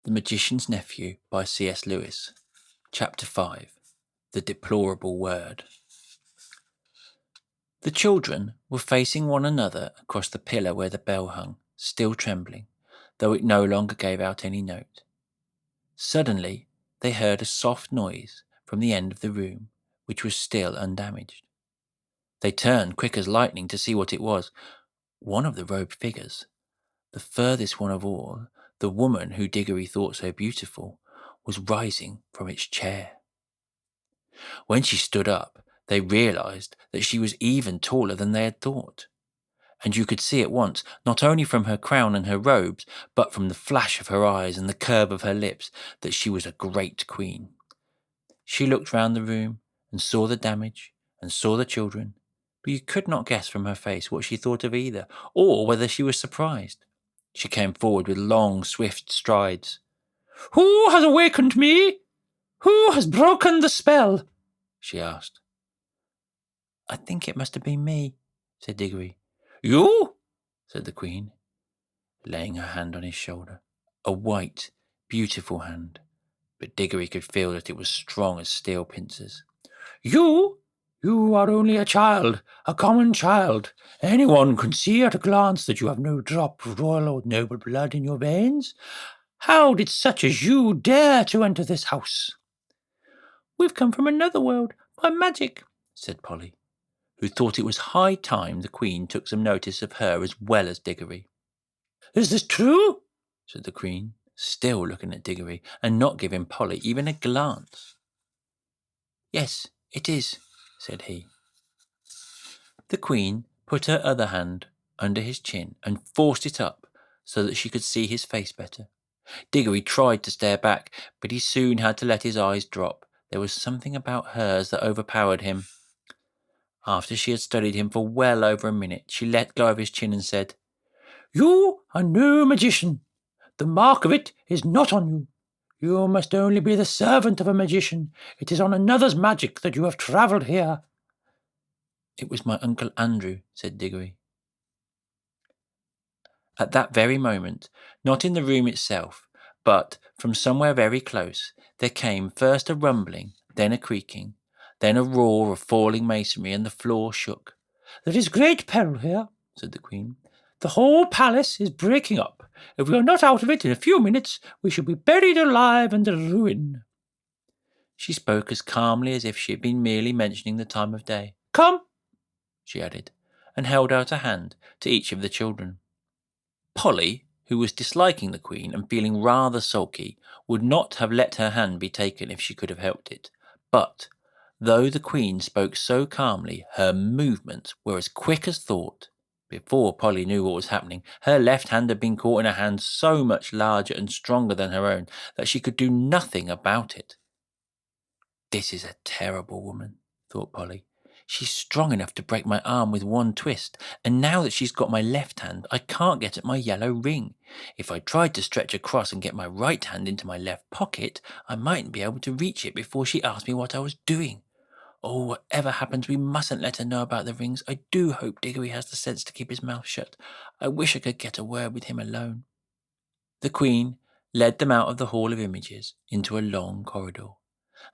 The Magician's Nephew by C.S. Lewis. Chapter 5. The Deplorable Word. The children were facing one another across the pillar where the bell hung, still trembling, though it no longer gave out any note. Suddenly they heard a soft noise from the end of the room, which was still undamaged. They turned quick as lightning to see what it was. One of the robed figures, the furthest one of all, the woman who Diggory thought so beautiful, was rising from its chair. When she stood up, they realized that she was even taller than they had thought. And you could see at once, not only from her crown and her robes, but from the flash of her eyes and the curve of her lips, that she was a great queen. She looked round the room and saw the damage and saw the children, but you could not guess from her face what she thought of either, or whether she was surprised. She came forward with long, swift strides. "Who has awakened me? Who has broken the spell?" she asked. "I think it must have been me," said Diggory. "You?" said the Queen, laying her hand on his shoulder. A white, beautiful hand, but Diggory could feel that it was strong as steel pincers. "You? You are only a child, a common child. Anyone can see at a glance that you have no drop of royal or noble blood in your veins. How did such as you dare to enter this house?" "We've come from another world, by magic," said Polly, who thought it was high time the Queen took some notice of her as well as Diggory. "Is this true?" said the Queen, still looking at Diggory, and not giving Polly even a glance. "Yes, it is," said he. The Queen put her other hand under his chin and forced it up so that she could see his face better. Diggory tried to stare back, but he soon had to let his eyes drop. There was something about hers that overpowered him. After she had studied him for well over a minute, she let go of his chin and said, "You are no magician. The mark of it is not on you. You must only be the servant of a magician. It is on another's magic that you have travelled here." "It was my Uncle Andrew," said Diggory. At that very moment, not in the room itself, but from somewhere very close, there came first a rumbling, then a creaking, then a roar of falling masonry, and the floor shook. "There is great peril here," said the Queen. "The whole palace is breaking up. If we are not out of it in a few minutes, we shall be buried alive in the ruin." She spoke as calmly as if she had been merely mentioning the time of day. "Come," she added, and held out a hand to each of the children. Polly, who was disliking the Queen and feeling rather sulky, would not have let her hand be taken if she could have helped it. But, though the Queen spoke so calmly, her movements were as quick as thought. Before Polly knew what was happening, her left hand had been caught in a hand so much larger and stronger than her own that she could do nothing about it. "This is a terrible woman," thought Polly. "She's strong enough to break my arm with one twist, and now that she's got my left hand, I can't get at my yellow ring. If I tried to stretch across and get my right hand into my left pocket, I mightn't be able to reach it before she asked me what I was doing. Oh, whatever happens, we mustn't let her know about the rings. I do hope Diggory has the sense to keep his mouth shut. I wish I could get a word with him alone." The Queen led them out of the Hall of Images into a long corridor,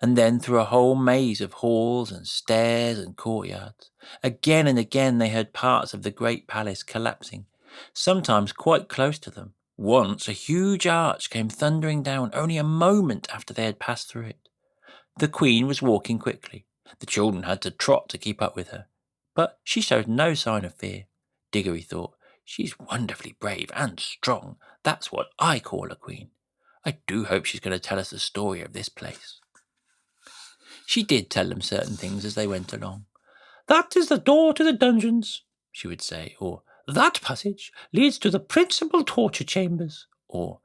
and then through a whole maze of halls and stairs and courtyards. Again and again they heard parts of the great palace collapsing, sometimes quite close to them. Once a huge arch came thundering down only a moment after they had passed through it. The Queen was walking quickly. The children had to trot to keep up with her, but she showed no sign of fear. Diggory thought, "She's wonderfully brave and strong. That's what I call a queen. I do hope she's going to tell us the story of this place." She did tell them certain things as they went along. "That is the door to the dungeons," she would say, or "that passage leads to the principal torture chambers," or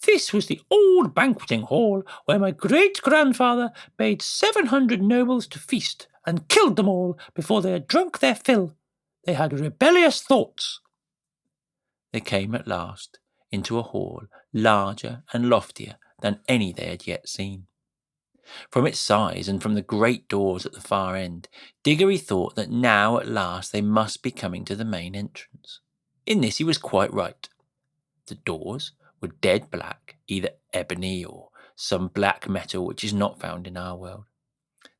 "this was the old banqueting hall where my great-grandfather bade 700 nobles to feast and killed them all before they had drunk their fill. They had rebellious thoughts." They came at last into a hall larger and loftier than any they had yet seen. From its size and from the great doors at the far end, Diggory thought that now at last they must be coming to the main entrance. In this he was quite right. The doors were dead black, either ebony or some black metal which is not found in our world.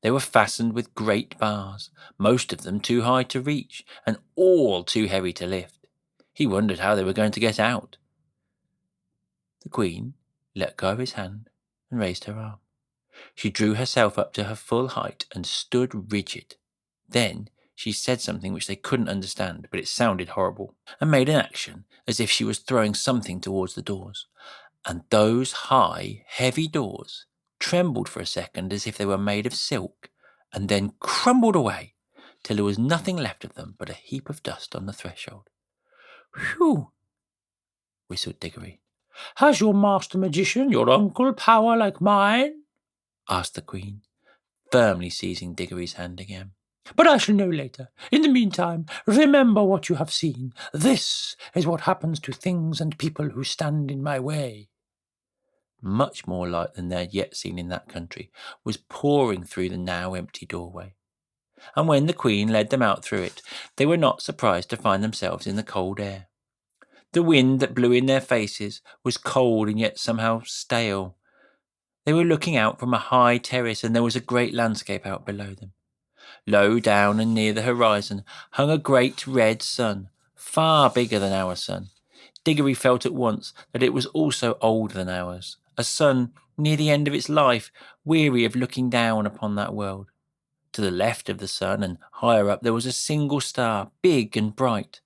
They were fastened with great bars, most of them too high to reach, and all too heavy to lift. He wondered how they were going to get out. The Queen let go of his hand and raised her arm. She drew herself up to her full height and stood rigid. Then she said something which they couldn't understand, but it sounded horrible, and made an action as if she was throwing something towards the doors. And those high, heavy doors trembled for a second as if they were made of silk, and then crumbled away till there was nothing left of them but a heap of dust on the threshold. "Whew!" whistled Diggory. "Has your master magician, your uncle, power like mine?" asked the Queen, firmly seizing Diggory's hand again. "But I shall know later. In the meantime, remember what you have seen. This is what happens to things and people who stand in my way." Much more light than they had yet seen in that country was pouring through the now empty doorway, and when the Queen led them out through it, they were not surprised to find themselves in the cold air. The wind that blew in their faces was cold and yet somehow stale. They were looking out from a high terrace, and there was a great landscape out below them. Low down and near the horizon hung a great red sun, far bigger than our sun. Diggory felt at once that it was also older than ours, a sun near the end of its life, weary of looking down upon that world. To the left of the sun and higher up there was a single star, big and bright.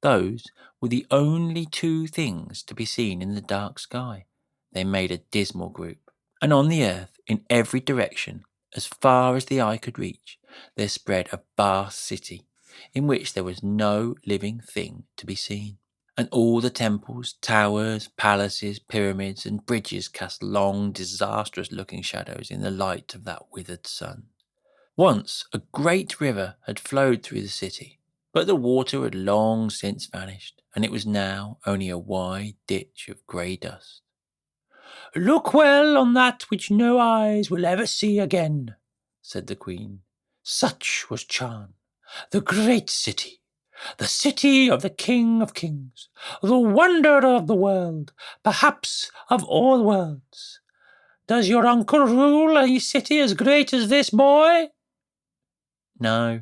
Those were the only two things to be seen in the dark sky. They made a dismal group. And on the earth, in every direction, as far as the eye could reach, there spread a vast city, in which there was no living thing to be seen. And all the temples, towers, palaces, pyramids, and bridges cast long, disastrous-looking shadows in the light of that withered sun. Once a great river had flowed through the city, but the water had long since vanished, and it was now only a wide ditch of grey dust. "Look well on that which no eyes will ever see again," said the Queen. "Such was Charn, the great city, the city of the King of Kings, the wonder of the world, perhaps of all worlds. Does your uncle rule a city as great as this, boy?" "No,"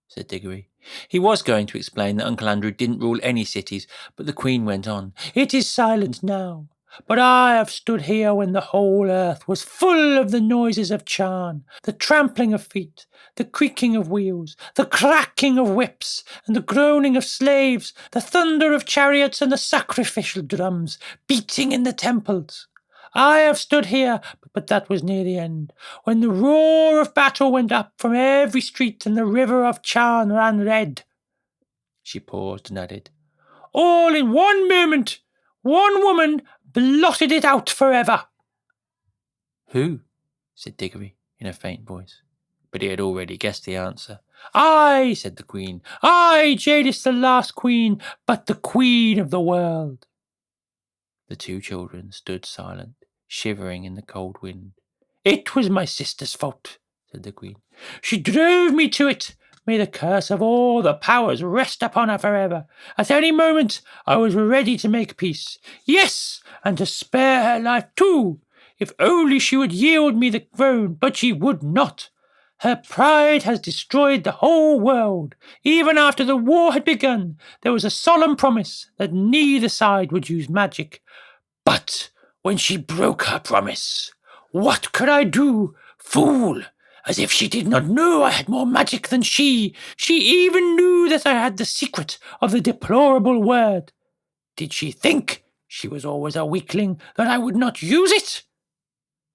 said Diggory. He was going to explain that Uncle Andrew didn't rule any cities, but the Queen went on. "It is silent now, but I have stood here when the whole earth was full of the noises of Charn, the trampling of feet, the creaking of wheels, the cracking of whips, and the groaning of slaves, the thunder of chariots, and the sacrificial drums beating in the temples. I have stood here, but that was near the end, when the roar of battle went up from every street and the river of Charn ran red." She paused and added, "All in one moment, one woman blotted it out forever." "Who?" said Diggory in a faint voice, but he had already guessed the answer. "I," said the Queen, "I, Jadis, the last Queen, but the Queen of the world." The two children stood silent, shivering in the cold wind. "It was my sister's fault," said the Queen. "She drove me to it. May the curse of all the powers rest upon her forever. At any moment I was ready to make peace. Yes, and to spare her life too, if only she would yield me the throne, but she would not. Her pride has destroyed the whole world. Even after the war had begun, there was a solemn promise that neither side would use magic. But when she broke her promise, what could I do? Fool! As if she did not know I had more magic than she. She even knew that I had the secret of the deplorable word. Did she think she was always a weakling, that I would not use it?"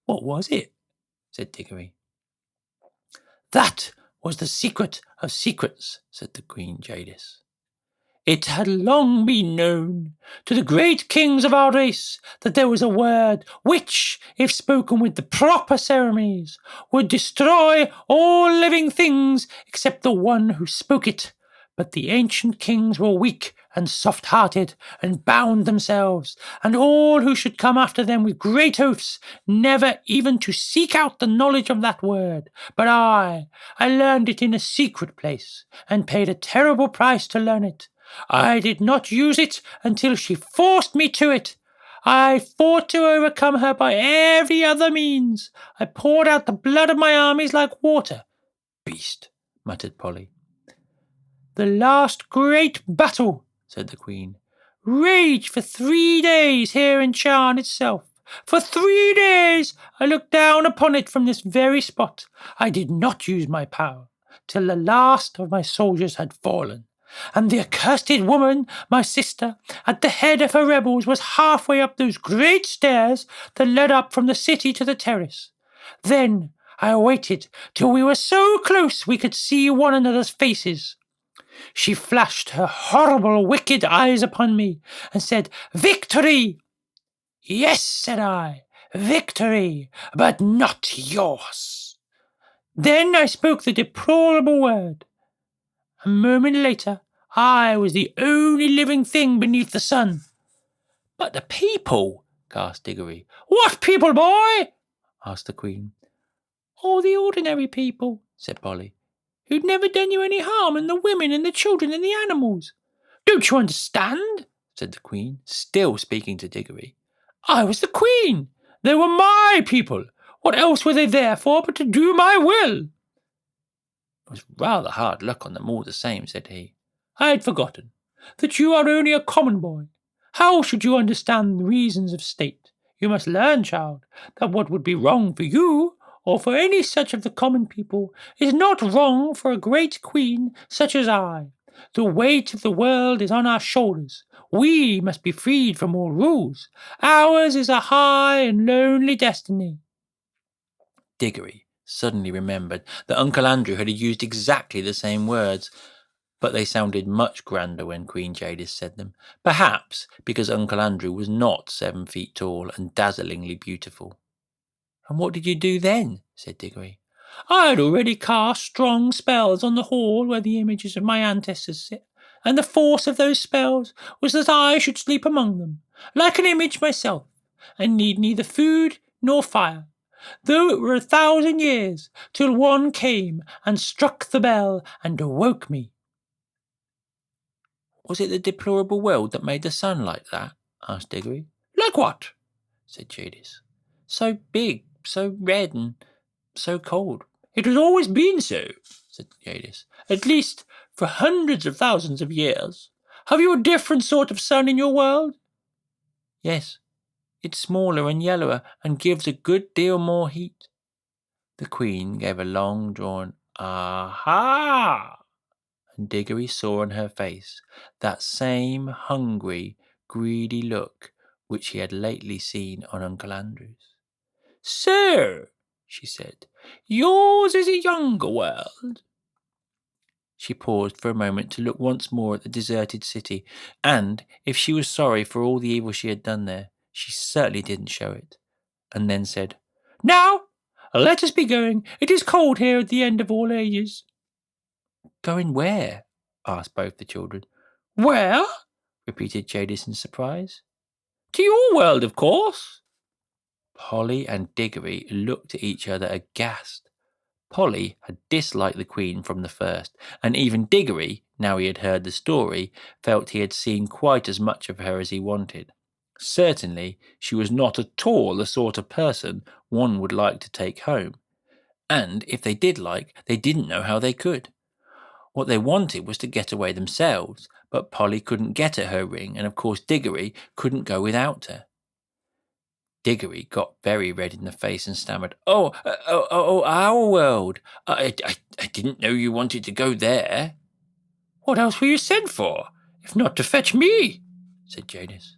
"What was it?" said Diggory. "That was the secret of secrets," said the Queen Jadis. "It had long been known to the great kings of our race that there was a word which, if spoken with the proper ceremonies, would destroy all living things except the one who spoke it. But the ancient kings were weak and soft-hearted, and bound themselves, and all who should come after them with great oaths, never even to seek out the knowledge of that word. But I learned it in a secret place, and paid a terrible price to learn it. I did not use it until she forced me to it. I fought to overcome her by every other means. I poured out the blood of my armies like water. Beast, muttered Polly. The last great battle, said the Queen, raged for 3 days here in Charn itself. For 3 days I looked down upon it from this very spot. I did not use my power till the last of my soldiers had fallen, and the accursed woman, my sister, at the head of her rebels, was halfway up those great stairs that led up from the city to the terrace. Then I waited till we were so close we could see one another's faces. She flashed her horrible, wicked eyes upon me and said, "Victory!" "Yes," said I, "victory, but not yours." Then I spoke the deplorable word. A moment later, I was the only living thing beneath the sun. "But the people," gasped Diggory. "What people, boy?" asked the Queen. "Oh, the ordinary people," said Polly, "who'd never done you any harm, and the women and the children and the animals." "Don't you understand?" said the Queen, still speaking to Diggory. "I was the Queen. They were my people. What else were they there for but to do my will?" "It was rather hard luck on them all the same," said he. "I had forgotten that you are only a common boy. How should you understand the reasons of state? You must learn, child, that what would be wrong for you, or for any such of the common people, is not wrong for a great queen such as I. The weight of the world is on our shoulders. We must be freed from all rules. Ours is a high and lonely destiny." Diggory suddenly remembered that Uncle Andrew had used exactly the same words, but they sounded much grander when Queen Jadis said them, perhaps because Uncle Andrew was not 7 feet tall and dazzlingly beautiful. "And what did you do then?" said Diggory. "I had already cast strong spells on the hall where the images of my ancestors sit, and the force of those spells was that I should sleep among them, like an image myself, and need neither food nor fire, though it were 1,000 years, till one came and struck the bell and awoke me." "Was it the deplorable world that made the sun like that?" asked Diggory. "Like what?" said Jadis. "So big, so red, and so cold." "It has always been so," said Jadis. "At least for hundreds of thousands of years. Have you a different sort of sun in your world?" "Yes, it's smaller and yellower and gives a good deal more heat." The Queen gave a long drawn "Aha!" and Diggory saw on her face that same hungry, greedy look which he had lately seen on Uncle Andrew's. "So," she said, "yours is a younger world." She paused for a moment to look once more at the deserted city, and if she was sorry for all the evil she had done there, she certainly didn't show it, and then said, "Now, let us be going. It is cold here at the end of all ages." "Going where?" asked both the children. "Where?" repeated Jadis in surprise. "To your world, of course." Polly and Diggory looked at each other aghast. Polly had disliked the Queen from the first, and even Diggory, now he had heard the story, felt he had seen quite as much of her as he wanted. Certainly, she was not at all the sort of person one would like to take home, and if they did like, they didn't know how they could. What they wanted was to get away themselves, but Polly couldn't get at her ring, and of course Diggory couldn't go without her. Diggory got very red in the face and stammered, "Oh, our world. I didn't know you wanted to go there." "What else were you sent for, if not to fetch me?" said Jadis.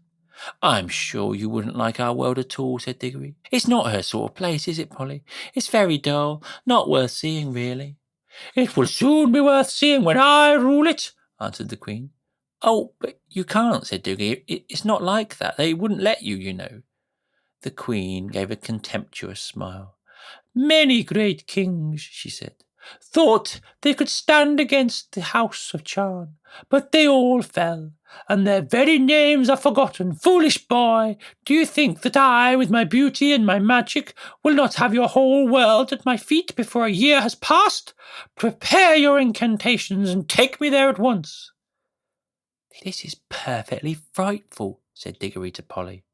"I'm sure you wouldn't like our world at all," said Diggory. "It's not her sort of place, is it, Polly? It's very dull, not worth seeing, really." "It will soon be worth seeing when I rule it," answered the Queen. "Oh, but you can't," said Diggory. "It's not like that. They wouldn't let you, you know." The Queen gave a contemptuous smile. "Many great kings," she said, "thought they could stand against the house of Charn, but they all fell, and their very names are forgotten. Foolish boy, do you think that I, with my beauty and my magic, will not have your whole world at my feet before a year has passed? Prepare your incantations and take me there at once." "This is perfectly frightful," said Diggory to Polly.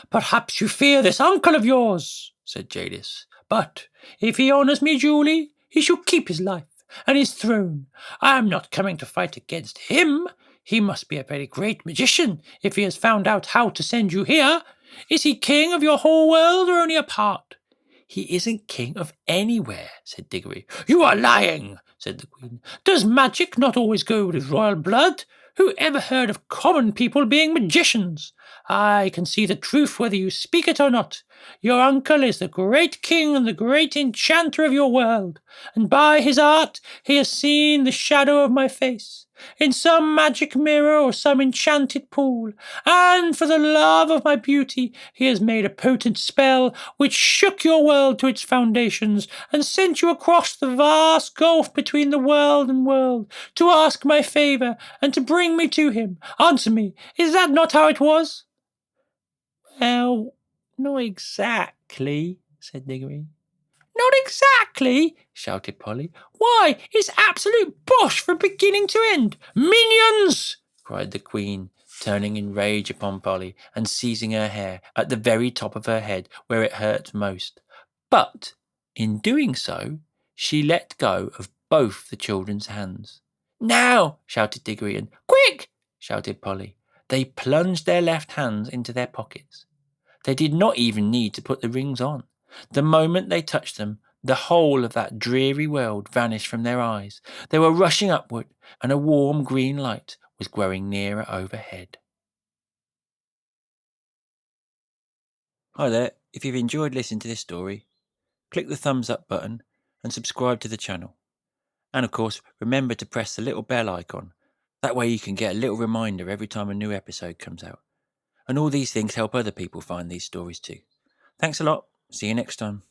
"Perhaps you fear this uncle of yours," said Jadis. "But if he honours me duly, he shall keep his life and his throne. I am not coming to fight against him. He must be a very great magician if he has found out how to send you here. Is he king of your whole world or only a part?" "He isn't king of anywhere," said Diggory. "You are lying," said the Queen. "Does magic not always go with royal blood? Who ever heard of common people being magicians? I can see the truth whether you speak it or not. Your uncle is the great king and the great enchanter of your world, and by his art he has seen the shadow of my face in some magic mirror or some enchanted pool, and for the love of my beauty he has made a potent spell which shook your world to its foundations and sent you across the vast gulf between the world and world to ask my favour and to bring me to him. Answer me, is that not how it was?" "Well, not exactly," said Diggory. "Not exactly!" shouted Polly. "Why, it's absolute bosh from beginning to end. Minions!" cried the Queen, turning in rage upon Polly and seizing her hair at the very top of her head where it hurt most. But in doing so, she let go of both the children's hands. "Now!" shouted Diggory, and "Quick!" shouted Polly. They plunged their left hands into their pockets. They did not even need to put the rings on. The moment they touched them, the whole of that dreary world vanished from their eyes. They were rushing upward, and a warm green light was growing nearer overhead. Hi there. If you've enjoyed listening to this story, click the thumbs up button and subscribe to the channel. And of course, remember to press the little bell icon. That way you can get a little reminder every time a new episode comes out. And all these things help other people find these stories too. Thanks a lot. See you next time.